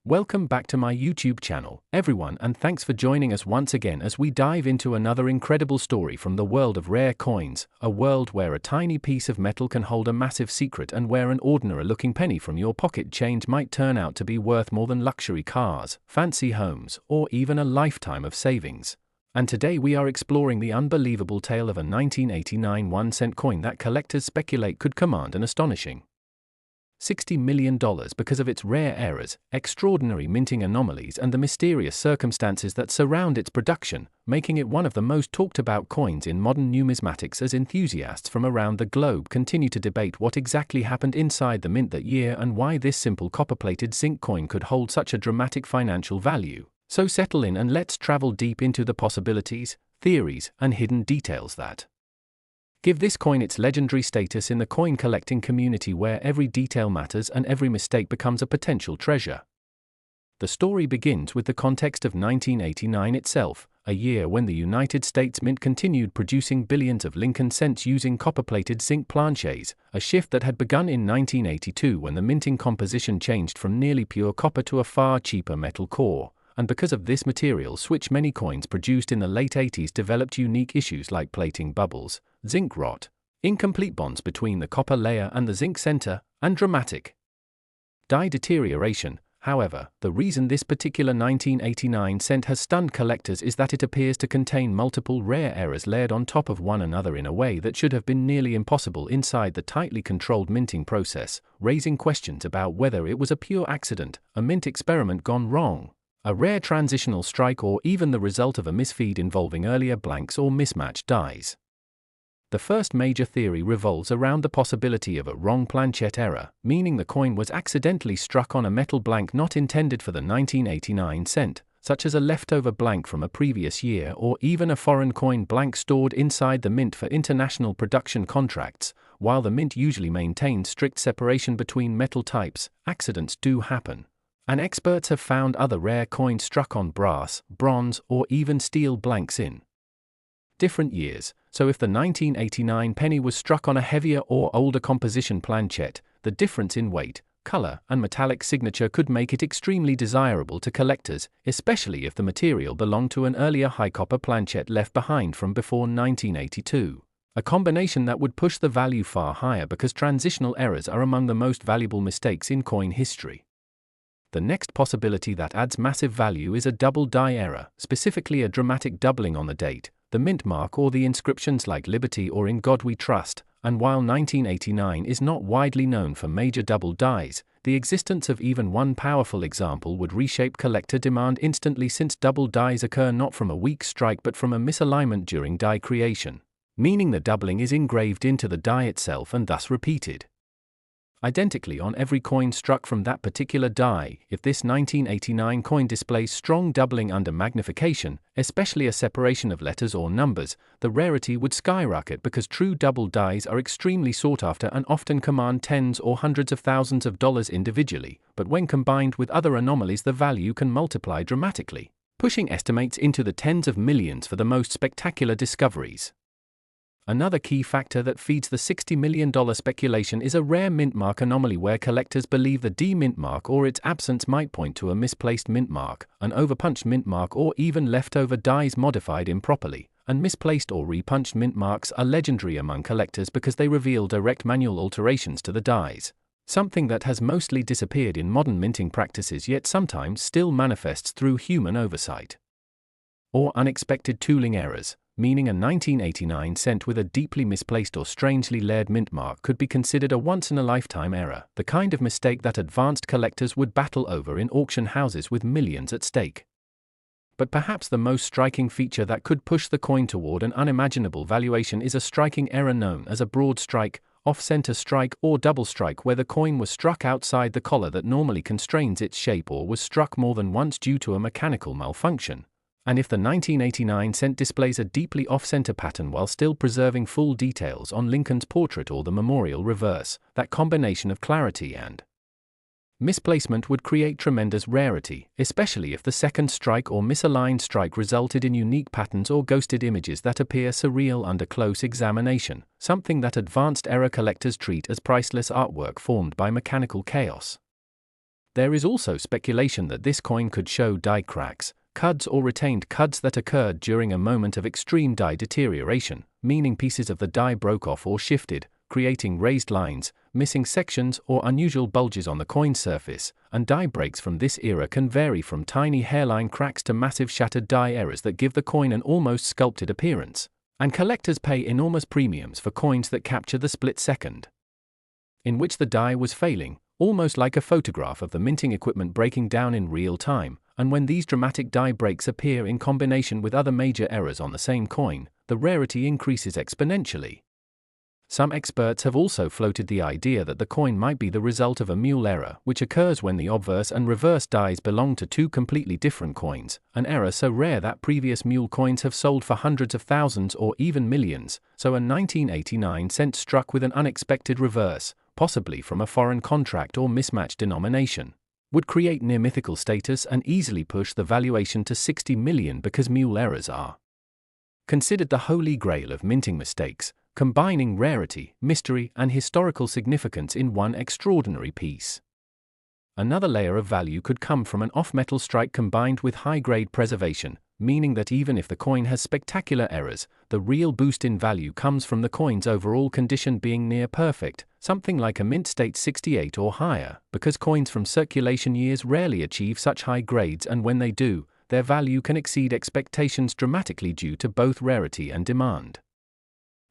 Welcome back to my YouTube channel, everyone, and thanks for joining us once again as we dive into another incredible story from the world of rare coins, a world where a tiny piece of metal can hold a massive secret and where an ordinary-looking penny from your pocket change might turn out to be worth more than luxury cars, fancy homes, or even a lifetime of savings. And today we are exploring the unbelievable tale of a 1989 1-cent coin that collectors speculate could command an astonishing $60 million because of its rare errors, extraordinary minting anomalies, and the mysterious circumstances that surround its production, making it one of the most talked about coins in modern numismatics as enthusiasts from around the globe continue to debate what exactly happened inside the mint that year and why this simple copper-plated zinc coin could hold such a dramatic financial value. So settle in and let's travel deep into the possibilities, theories, and hidden details that give this coin its legendary status in the coin collecting community, where every detail matters and every mistake becomes a potential treasure. The story begins with the context of 1989 itself, a year when the United States Mint continued producing billions of Lincoln cents using copper-plated zinc planchets, a shift that had begun in 1982 when the minting composition changed from nearly pure copper to a far cheaper metal core. And because of this material switch, many coins produced in the late 80s developed unique issues like plating bubbles, zinc rot, incomplete bonds between the copper layer and the zinc center, and dramatic die deterioration. However, the reason this particular 1989 cent has stunned collectors is that it appears to contain multiple rare errors layered on top of one another in a way that should have been nearly impossible inside the tightly controlled minting process, raising questions about whether it was a pure accident, a mint experiment gone wrong, a rare transitional strike, or even the result of a misfeed involving earlier blanks or mismatched dies. The first major theory revolves around the possibility of a wrong planchette error, meaning the coin was accidentally struck on a metal blank not intended for the 1989 cent, such as a leftover blank from a previous year or even a foreign coin blank stored inside the mint for international production contracts. While the mint usually maintains strict separation between metal types, accidents do happen. And experts have found other rare coins struck on brass, bronze, or even steel blanks in different years. So if the 1989 penny was struck on a heavier or older composition planchette, the difference in weight, color, and metallic signature could make it extremely desirable to collectors, especially if the material belonged to an earlier high copper planchette left behind from before 1982. A combination that would push the value far higher because transitional errors are among the most valuable mistakes in coin history. The next possibility that adds massive value is a double die error, specifically a dramatic doubling on the date, the mint mark, or the inscriptions like Liberty or In God We Trust. And while 1989 is not widely known for major double dies, the existence of even one powerful example would reshape collector demand instantly, since double dies occur not from a weak strike but from a misalignment during die creation, meaning the doubling is engraved into the die itself and thus repeated identically on every coin struck from that particular die. If this 1989 coin displays strong doubling under magnification, especially a separation of letters or numbers, the rarity would skyrocket because true double dies are extremely sought after and often command tens or hundreds of thousands of dollars individually, but when combined with other anomalies the value can multiply dramatically, pushing estimates into the tens of millions for the most spectacular discoveries. Another key factor that feeds the $60 million speculation is a rare mint mark anomaly, where collectors believe the D mint mark or its absence might point to a misplaced mint mark, an overpunched mint mark, or even leftover dies modified improperly. And misplaced or repunched mint marks are legendary among collectors because they reveal direct manual alterations to the dies, something that has mostly disappeared in modern minting practices yet sometimes still manifests through human oversight. Or unexpected tooling errors, meaning a 1989 cent with a deeply misplaced or strangely layered mint mark could be considered a once-in-a-lifetime error, the kind of mistake that advanced collectors would battle over in auction houses with millions at stake. But perhaps the most striking feature that could push the coin toward an unimaginable valuation is a striking error known as a broad strike, off-center strike, or double strike, where the coin was struck outside the collar that normally constrains its shape or was struck more than once due to a mechanical malfunction. And if the 1989 cent displays a deeply off-center pattern while still preserving full details on Lincoln's portrait or the memorial reverse, that combination of clarity and misplacement would create tremendous rarity, especially if the second strike or misaligned strike resulted in unique patterns or ghosted images that appear surreal under close examination, something that advanced error collectors treat as priceless artwork formed by mechanical chaos. There is also speculation that this coin could show die cracks, cuds or retained cuds that occurred during a moment of extreme die deterioration, meaning pieces of the die broke off or shifted, creating raised lines, missing sections or unusual bulges on the coin surface, and die breaks from this era can vary from tiny hairline cracks to massive shattered die errors that give the coin an almost sculpted appearance. And collectors pay enormous premiums for coins that capture the split second in which the die was failing, almost like a photograph of the minting equipment breaking down in real time. And when these dramatic die breaks appear in combination with other major errors on the same coin, the rarity increases exponentially. Some experts have also floated the idea that the coin might be the result of a mule error, which occurs when the obverse and reverse dies belong to two completely different coins, an error so rare that previous mule coins have sold for hundreds of thousands or even millions. So a 1989 cent struck with an unexpected reverse, possibly from a foreign contract or mismatched denomination, would create near-mythical status and easily push the valuation to 60 million because mule errors are considered the holy grail of minting mistakes, combining rarity, mystery, and historical significance in one extraordinary piece. Another layer of value could come from an off-metal strike combined with high-grade preservation, meaning that even if the coin has spectacular errors, the real boost in value comes from the coin's overall condition being near perfect, something like a mint state 68 or higher, because coins from circulation years rarely achieve such high grades, and when they do, their value can exceed expectations dramatically due to both rarity and demand.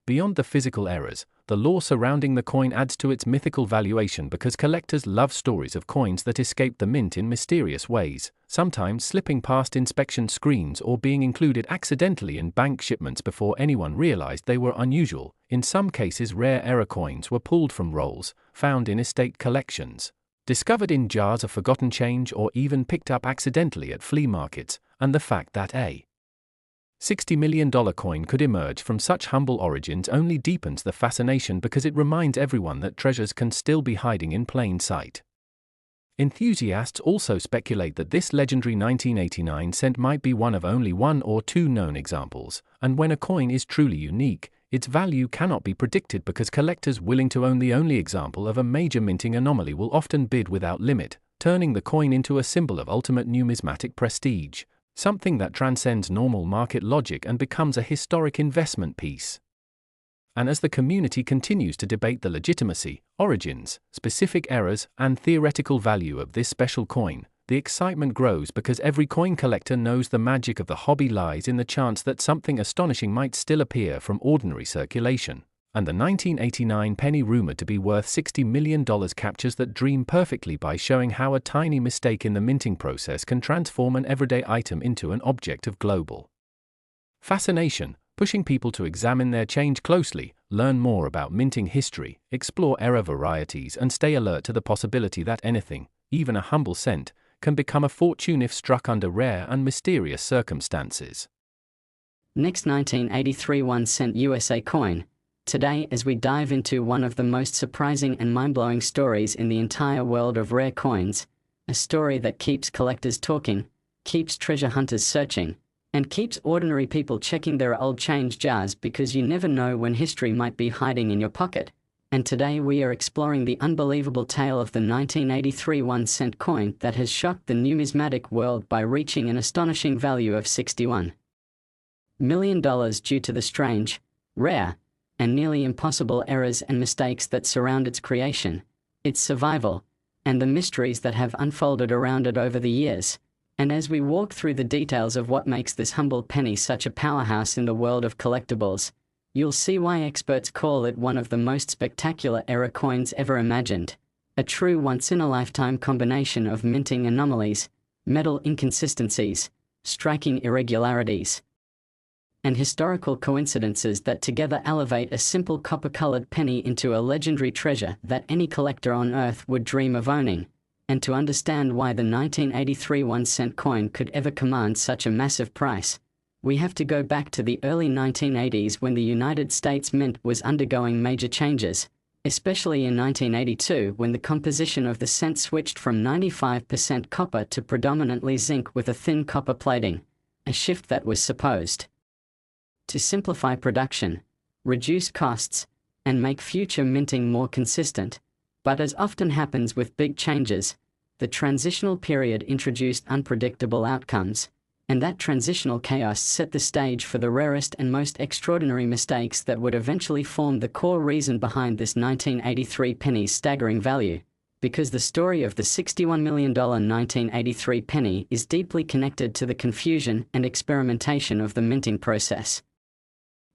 Beyond the physical errors, the lore surrounding the coin adds to its mythical valuation because collectors love stories of coins that escape the mint in mysterious ways, sometimes slipping past inspection screens or being included accidentally in bank shipments before anyone realized they were unusual. In some cases, rare error coins were pulled from rolls, found in estate collections, discovered in jars of forgotten change, or even picked up accidentally at flea markets, and the fact that a $60 million coin could emerge from such humble origins only deepens the fascination because it reminds everyone that treasures can still be hiding in plain sight. Enthusiasts also speculate that this legendary 1989 cent might be one of only one or two known examples, and when a coin is truly unique, its value cannot be predicted because collectors willing to own the only example of a major minting anomaly will often bid without limit, turning the coin into a symbol of ultimate numismatic prestige, something that transcends normal market logic and becomes a historic investment piece. And as the community continues to debate the legitimacy, origins, specific errors, and theoretical value of this special coin, the excitement grows because every coin collector knows the magic of the hobby lies in the chance that something astonishing might still appear from ordinary circulation. And the 1989 penny rumored to be worth $60 million captures that dream perfectly by showing how a tiny mistake in the minting process can transform an everyday item into an object of global fascination, pushing people to examine their change closely, learn more about minting history, explore error varieties, and stay alert to the possibility that anything, even a humble cent, can become a fortune if struck under rare and mysterious circumstances. Next, 1983 1 cent USA coin. Today, as we dive into one of the most surprising and mind-blowing stories in the entire world of rare coins, a story that keeps collectors talking, keeps treasure hunters searching, and keeps ordinary people checking their old change jars because you never know when history might be hiding in your pocket. And today we are exploring the unbelievable tale of the 1983 1 cent coin that has shocked the numismatic world by reaching an astonishing value of $61 million due to the strange, rare, and nearly impossible errors and mistakes that surround its creation, its survival, and the mysteries that have unfolded around it over the years. And as we walk through the details of what makes this humble penny such a powerhouse in the world of collectibles, you'll see why experts call it one of the most spectacular error coins ever imagined, a true once-in-a-lifetime combination of minting anomalies, metal inconsistencies, striking irregularities, and historical coincidences that together elevate a simple copper-colored penny into a legendary treasure that any collector on Earth would dream of owning. And to understand why the 1983 1 cent coin could ever command such a massive price, we have to go back to the early 1980s when the United States Mint was undergoing major changes, especially in 1982 when the composition of the cent switched from 95% copper to predominantly zinc with a thin copper plating, a shift that was supposed to simplify production, reduce costs, and make future minting more consistent. But as often happens with big changes, The transitional period introduced unpredictable outcomes, and that transitional chaos set the stage for the rarest and most extraordinary mistakes that would eventually form the core reason behind this 1983 penny's staggering value, because the story of the $61 million 1983 penny is deeply connected to the confusion and experimentation of the minting process,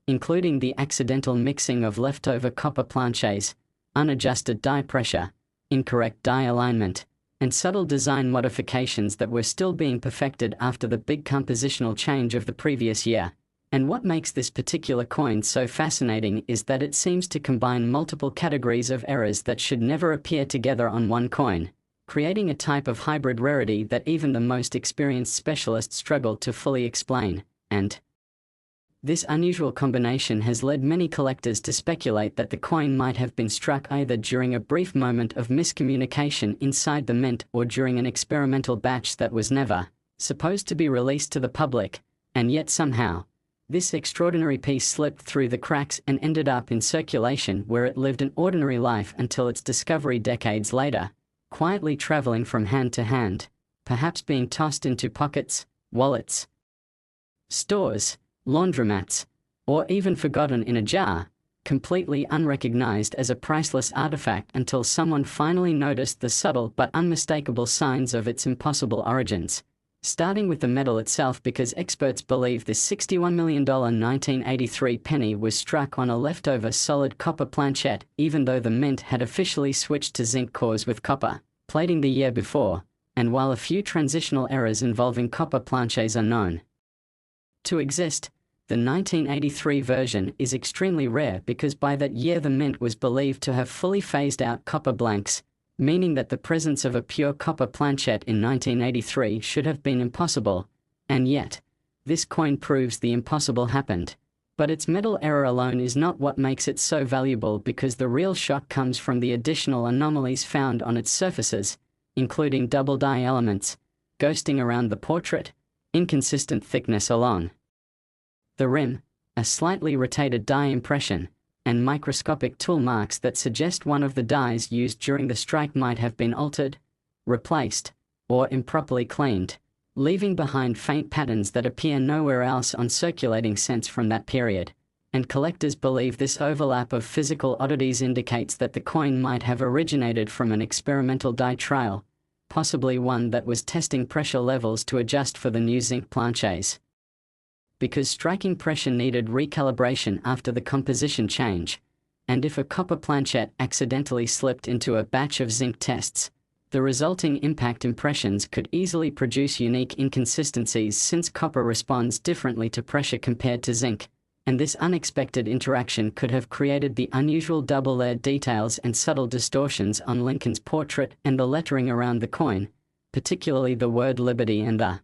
including the accidental mixing of leftover copper planchets, unadjusted die pressure, incorrect die alignment, and subtle design modifications that were still being perfected after the big compositional change of the previous year. And what makes this particular coin so fascinating is that it seems to combine multiple categories of errors that should never appear together on one coin, creating a type of hybrid rarity that even the most experienced specialists struggle to fully explain. And this unusual combination has led many collectors to speculate that the coin might have been struck either during a brief moment of miscommunication inside the mint or during an experimental batch that was never supposed to be released to the public, and yet somehow, this extraordinary piece slipped through the cracks and ended up in circulation where it lived an ordinary life until its discovery decades later, quietly traveling from hand to hand, perhaps being tossed into pockets, wallets, stores, laundromats, or even forgotten in a jar, completely unrecognized as a priceless artifact until someone finally noticed the subtle but unmistakable signs of its impossible origins. Starting with the metal itself, because experts believe this $61 million 1983 penny was struck on a leftover solid copper planchette, even though the mint had officially switched to zinc cores with copper plating the year before, and while a few transitional errors involving copper planchets are known to exist, the 1983 version is extremely rare because by that year the mint was believed to have fully phased out copper blanks, meaning that the presence of a pure copper planchette in 1983 should have been impossible, and yet, this coin proves the impossible happened. But its metal error alone is not what makes it so valuable, because the real shock comes from the additional anomalies found on its surfaces, including double die elements, ghosting around the portrait, inconsistent thickness along the rim, a slightly rotated die impression, and microscopic tool marks that suggest one of the dies used during the strike might have been altered, replaced, or improperly cleaned, leaving behind faint patterns that appear nowhere else on circulating cents from that period. And collectors believe this overlap of physical oddities indicates that the coin might have originated from an experimental die trial, possibly one that was testing pressure levels to adjust for the new zinc planchets. Because striking pressure needed recalibration after the composition change, and if a copper planchette accidentally slipped into a batch of zinc tests, the resulting impact impressions could easily produce unique inconsistencies, since copper responds differently to pressure compared to zinc, and this unexpected interaction could have created the unusual double-layered details and subtle distortions on Lincoln's portrait and the lettering around the coin, particularly the word Liberty and the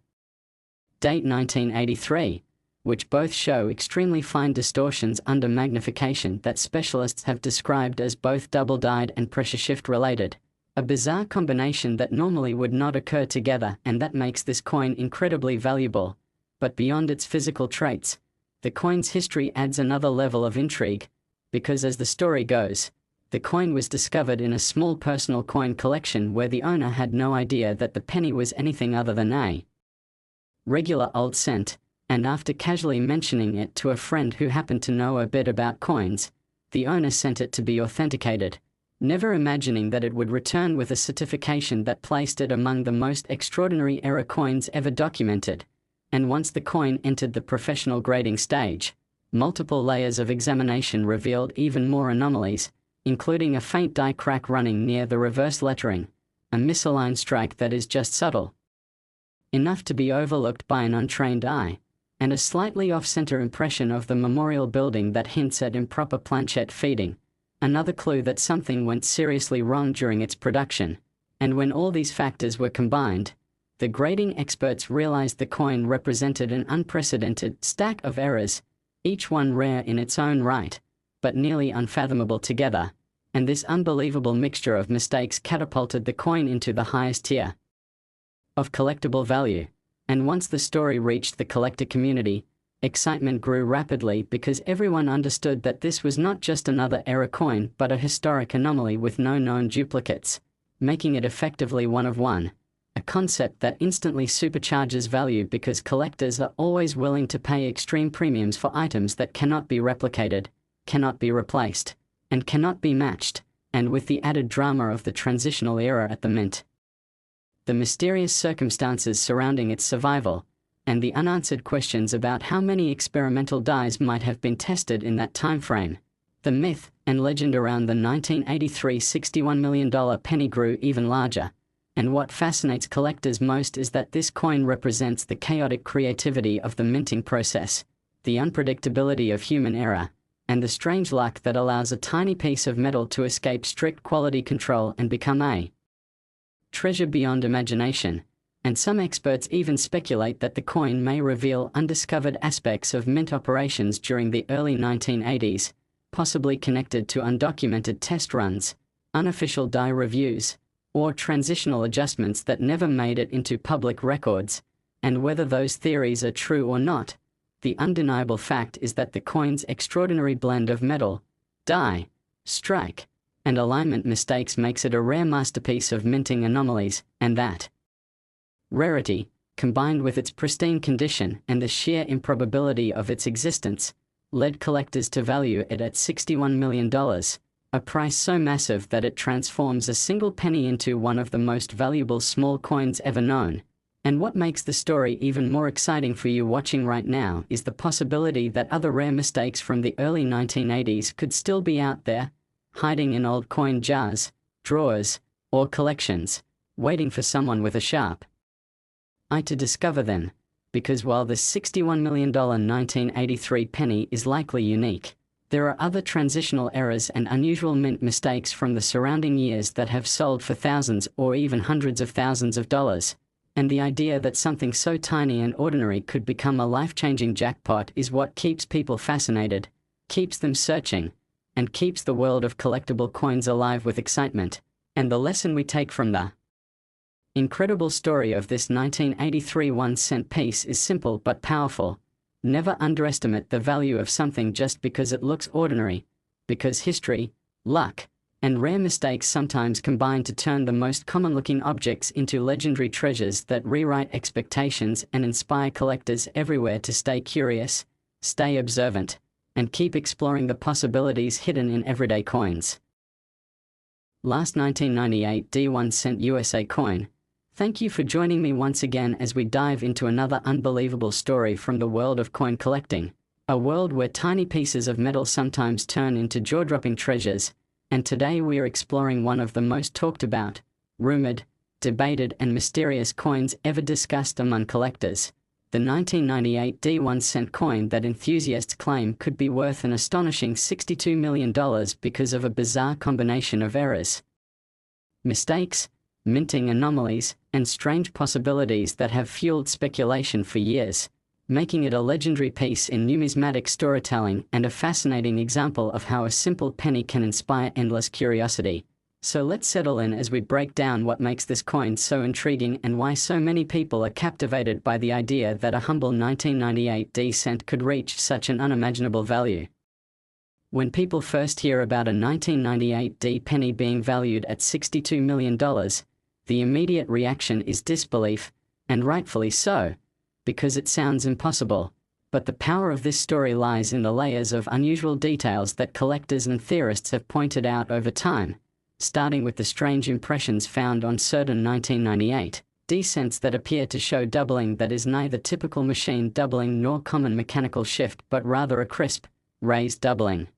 date 1983. Which both show extremely fine distortions under magnification that specialists have described as both double-dyed and pressure shift related, a bizarre combination that normally would not occur together, and that makes this coin incredibly valuable. But beyond its physical traits, the coin's history adds another level of intrigue, because as the story goes, the coin was discovered in a small personal coin collection where the owner had no idea that the penny was anything other than a regular old cent. And after casually mentioning it to a friend who happened to know a bit about coins, the owner sent it to be authenticated, never imagining that it would return with a certification that placed it among the most extraordinary error coins ever documented. And once the coin entered the professional grading stage, multiple layers of examination revealed even more anomalies, including a faint die crack running near the reverse lettering, a misaligned strike that is just subtle enough to be overlooked by an untrained eye, and a slightly off-center impression of the memorial building that hints at improper planchette feeding, another clue that something went seriously wrong during its production. And when all these factors were combined, the grading experts realized the coin represented an unprecedented stack of errors, each one rare in its own right, but nearly unfathomable together, and this unbelievable mixture of mistakes catapulted the coin into the highest tier of collectible value. And once the story reached the collector community, excitement grew rapidly, because everyone understood that this was not just another error coin but a historic anomaly with no known duplicates. making it effectively one of one, a concept that instantly supercharges value because collectors are always willing to pay extreme premiums for items that cannot be replicated, cannot be replaced, and cannot be matched, and with the added drama of the transitional era at the mint. The mysterious circumstances surrounding its survival, and the unanswered questions about how many experimental dies might have been tested in that time frame. The myth and legend around the 1983 $61 million penny grew even larger, and what fascinates collectors most is that this coin represents the chaotic creativity of the minting process, the unpredictability of human error, and the strange luck that allows a tiny piece of metal to escape strict quality control and become a treasure beyond imagination. And some experts even speculate that the coin may reveal undiscovered aspects of mint operations during the early 1980s, possibly connected to undocumented test runs, unofficial die reviews, or transitional adjustments that never made it into public records. And whether those theories are true or not, the undeniable fact is that the coin's extraordinary blend of metal, die, strike, and alignment mistakes makes it a rare masterpiece of minting anomalies, and that rarity, combined with its pristine condition and the sheer improbability of its existence, led collectors to value it at $61 million, a price so massive that it transforms a single penny into one of the most valuable small coins ever known. And what makes the story even more exciting for you watching right now is the possibility that other rare mistakes from the early 1980s could still be out there, hiding in old coin jars, drawers, or collections, waiting for someone with a sharp eye to discover them. Because while the $61 million 1983 penny is likely unique, there are other transitional errors and unusual mint mistakes from the surrounding years that have sold for thousands or even hundreds of thousands of dollars. And the idea that something so tiny and ordinary could become a life-changing jackpot is what keeps people fascinated, keeps them searching, and keeps the world of collectible coins alive with excitement. And the lesson we take from the incredible story of this 1983 1-cent piece is simple but powerful. Never underestimate the value of something just because it looks ordinary, because history, luck, and rare mistakes sometimes combine to turn the most common-looking objects into legendary treasures that rewrite expectations and inspire collectors everywhere to stay curious, stay observant, and keep exploring the possibilities hidden in everyday coins. Last 1998 D1 cent USA coin. Thank you for joining me once again as we dive into another unbelievable story from the world of coin collecting, a world where tiny pieces of metal sometimes turn into jaw-dropping treasures. And today we are exploring one of the most talked about, rumored, debated and mysterious coins ever discussed among collectors, the 1998 D1 cent coin that enthusiasts claim could be worth an astonishing $62 million because of a bizarre combination of errors, mistakes, minting anomalies, and strange possibilities that have fueled speculation for years, making it a legendary piece in numismatic storytelling and a fascinating example of how a simple penny can inspire endless curiosity. So let's settle in as we break down what makes this coin so intriguing and why so many people are captivated by the idea that a humble 1998 D cent could reach such an unimaginable value. When people first hear about a 1998 D penny being valued at $62 million, the immediate reaction is disbelief, and rightfully so, because it sounds impossible. But the power of this story lies in the layers of unusual details that collectors and theorists have pointed out over time, starting with the strange impressions found on certain 1998 D cents that appear to show doubling that is neither typical machine doubling nor common mechanical shift but rather a crisp, raised doubling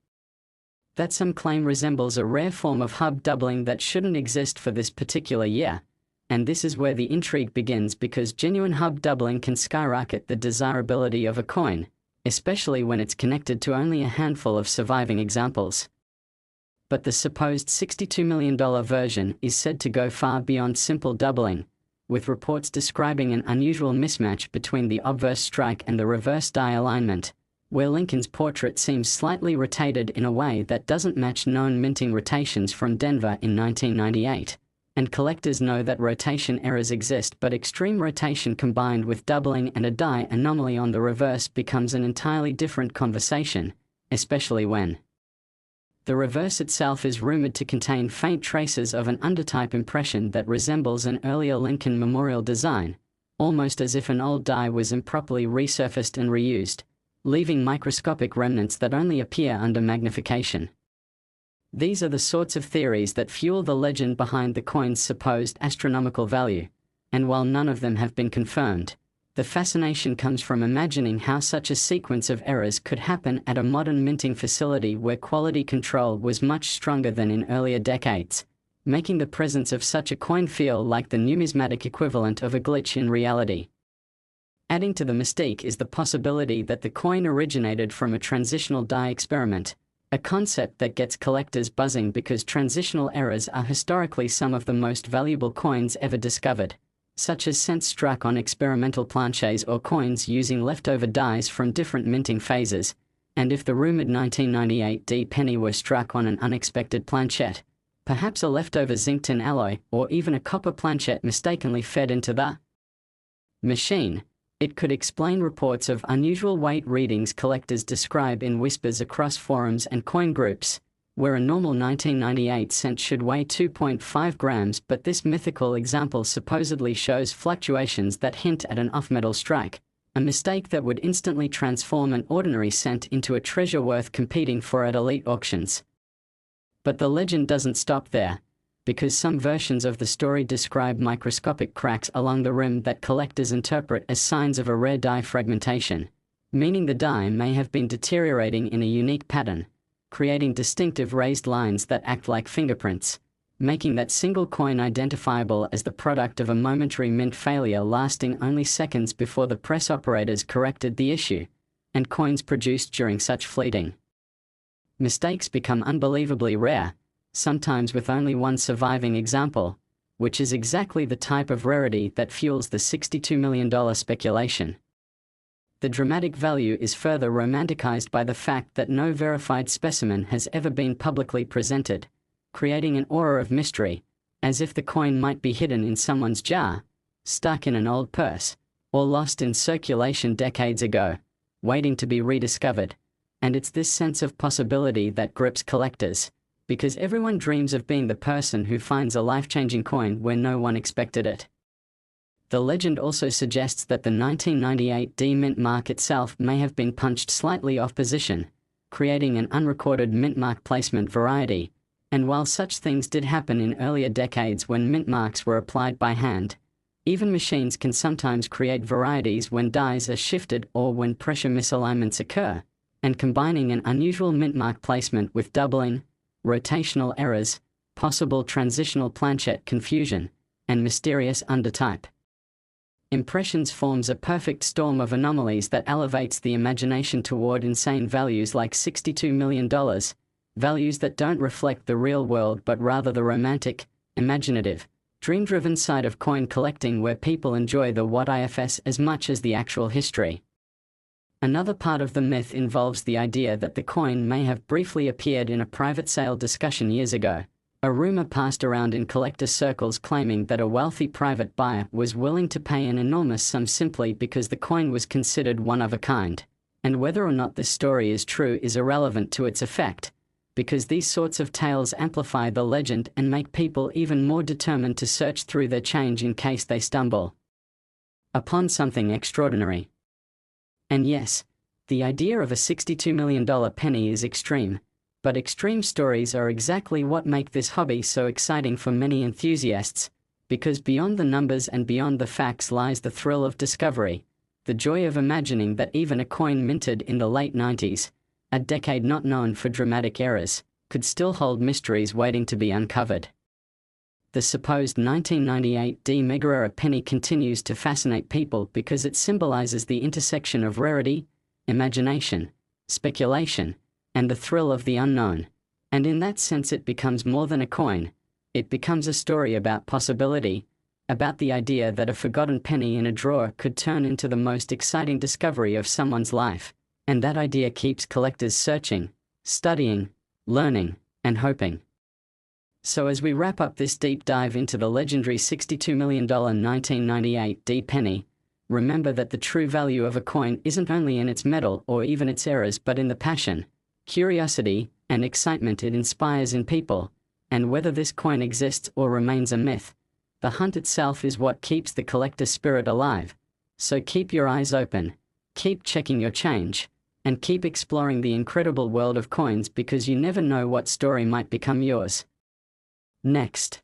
that some claim resembles a rare form of hub doubling that shouldn't exist for this particular year. And this is where the intrigue begins, because genuine hub doubling can skyrocket the desirability of a coin, especially when it's connected to only a handful of surviving examples. But the supposed $62 million version is said to go far beyond simple doubling, with reports describing an unusual mismatch between the obverse strike and the reverse die alignment, where Lincoln's portrait seems slightly rotated in a way that doesn't match known minting rotations from Denver in 1998. And collectors know that rotation errors exist, but extreme rotation combined with doubling and a die anomaly on the reverse becomes an entirely different conversation, especially when The reverse itself is rumored to contain faint traces of an undertype impression that resembles an earlier Lincoln Memorial design, almost as if an old die was improperly resurfaced and reused, leaving microscopic remnants that only appear under magnification. These are the sorts of theories that fuel the legend behind the coin's supposed astronomical value, and while none of them have been confirmed, the fascination comes from imagining how such a sequence of errors could happen at a modern minting facility where quality control was much stronger than in earlier decades, making the presence of such a coin feel like the numismatic equivalent of a glitch in reality. Adding to the mystique is the possibility that the coin originated from a transitional die experiment, a concept that gets collectors buzzing because transitional errors are historically some of the most valuable coins ever discovered, such as cents struck on experimental planches or coins using leftover dies from different minting phases, and if the rumored 1998 D penny were struck on an unexpected planchette, perhaps a leftover zinc tin alloy or even a copper planchette mistakenly fed into the machine, it could explain reports of unusual weight readings collectors describe in whispers across forums and coin groups, where a normal 1998 cent should weigh 2.5 grams, but this mythical example supposedly shows fluctuations that hint at an off-metal strike, a mistake that would instantly transform an ordinary cent into a treasure worth competing for at elite auctions. But the legend doesn't stop there, because some versions of the story describe microscopic cracks along the rim that collectors interpret as signs of a rare die fragmentation, meaning the die may have been deteriorating in a unique pattern, creating distinctive raised lines that act like fingerprints, making that single coin identifiable as the product of a momentary mint failure lasting only seconds before the press operators corrected the issue, and coins produced during such fleeting mistakes become unbelievably rare, sometimes with only one surviving example, which is exactly the type of rarity that fuels the $62 million speculation. The dramatic value is further romanticized by the fact that no verified specimen has ever been publicly presented, creating an aura of mystery, as if the coin might be hidden in someone's jar, stuck in an old purse, or lost in circulation decades ago, waiting to be rediscovered. And it's this sense of possibility that grips collectors, because everyone dreams of being the person who finds a life-changing coin where no one expected it. The legend also suggests that the 1998 D mint mark itself may have been punched slightly off position, creating an unrecorded mint mark placement variety, and while such things did happen in earlier decades when mint marks were applied by hand, even machines can sometimes create varieties when dies are shifted or when pressure misalignments occur, and combining an unusual mint mark placement with doubling, rotational errors, possible transitional planchette confusion, and mysterious undertype impressions forms a perfect storm of anomalies that elevates the imagination toward insane values like $62 million, values that don't reflect the real world but rather the romantic, imaginative, dream-driven side of coin collecting where people enjoy the what-ifs as much as the actual history. Another part of the myth involves the idea that the coin may have briefly appeared in a private sale discussion years ago, a rumor passed around in collector circles claiming that a wealthy private buyer was willing to pay an enormous sum simply because the coin was considered one of a kind, and whether or not this story is true is irrelevant to its effect, because these sorts of tales amplify the legend and make people even more determined to search through their change in case they stumble upon something extraordinary. And yes, the idea of a $62 million penny is extreme, but extreme stories are exactly what make this hobby so exciting for many enthusiasts, because beyond the numbers and beyond the facts lies the thrill of discovery, the joy of imagining that even a coin minted in the late 90s, a decade not known for dramatic errors, could still hold mysteries waiting to be uncovered. The supposed 1998 D Megaera penny continues to fascinate people because it symbolizes the intersection of rarity, imagination, speculation, and the thrill of the unknown, and in that sense it becomes more than a coin. It becomes a story about possibility, about the idea that a forgotten penny in a drawer could turn into the most exciting discovery of someone's life, and that idea keeps collectors searching, studying, learning, and hoping. So as we wrap up this deep dive into the legendary $62 million 1998 D penny, remember that the true value of a coin isn't only in its metal or even its errors but in the passion, curiosity, and excitement it inspires in people, and whether this coin exists or remains a myth, the hunt itself is what keeps the collector spirit alive. So keep your eyes open, keep checking your change, and keep exploring the incredible world of coins, because you never know what story might become yours. Next.